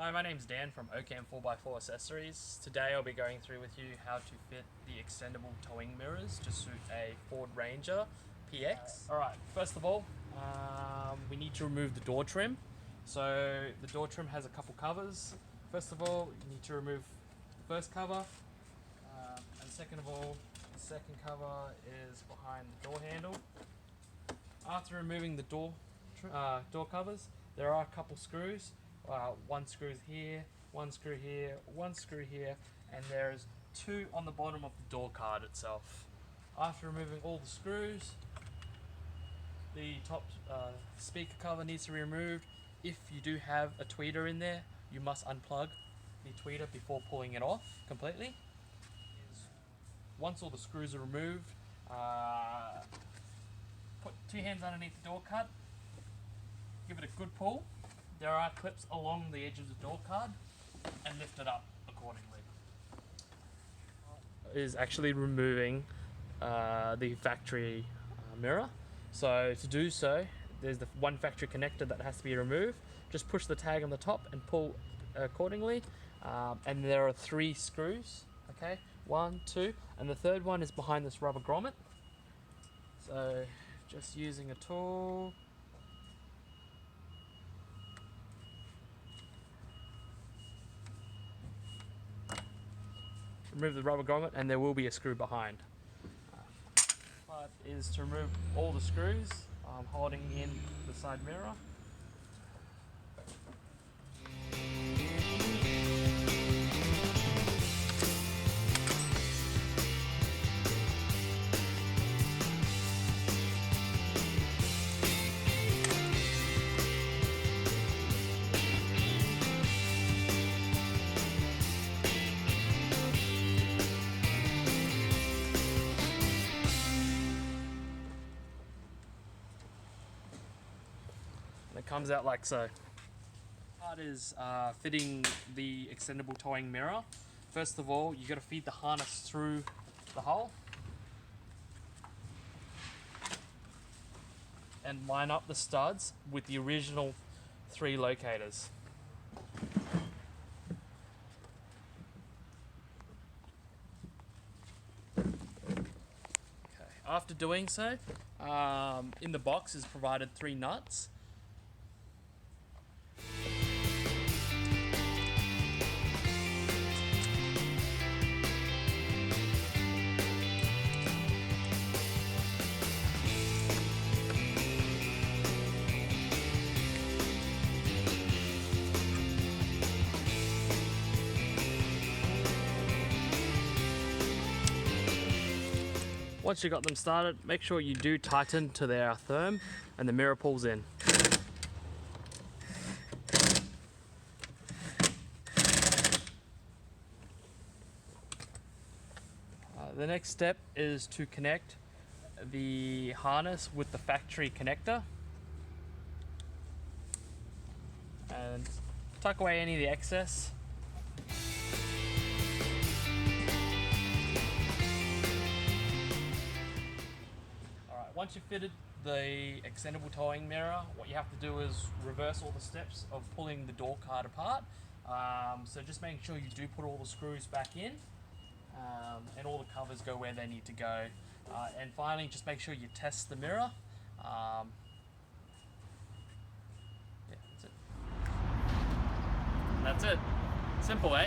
Hi, my name's Dan from OCAM 4x4 Accessories. Today I'll be going through with you how to fit the extendable towing mirrors to suit a Ford Ranger PX. Alright, first of all, we need to remove the door trim. So the door trim has a couple covers. First of all, you need to remove the first cover. And second of all, the second cover is behind the door handle. After removing the door covers, there are a couple screws. One screw here, one screw here, one screw here, and there's two on the bottom of the door card itself. After removing all the screws, the top speaker cover needs to be removed. If you do have a tweeter in there, you must unplug the tweeter before pulling it off completely. Once all the screws are removed, put two hands underneath the door cut, give it a good pull. There are clips along the edge of the door card, and lift it up accordingly. Is actually removing the factory mirror. So to do so, there's the one factory connector that has to be removed. Just push the tag on the top and pull accordingly. And there are three screws, okay? 1, 2, and the third one is behind this rubber grommet. So just using a tool. Remove the rubber grommet, and there will be a screw behind. Part is to remove all the screws, holding in the side mirror. It comes out like so. Part is fitting the extendable towing mirror. First of all, you got to feed the harness through the hole and line up the studs with the original 3 locators. After doing so, in the box is provided 3 nuts. Once you got them started, make sure you do tighten to their therm and the mirror pulls in. The next step is to connect the harness with the factory connector and tuck away any of the excess. Once you've fitted the extendable towing mirror, what you have to do is reverse all the steps of pulling the door card apart. So just making sure you do put all the screws back in and all the covers go where they need to go. And finally, just make sure you test the mirror. Yeah, that's it. That's it. Simple, eh?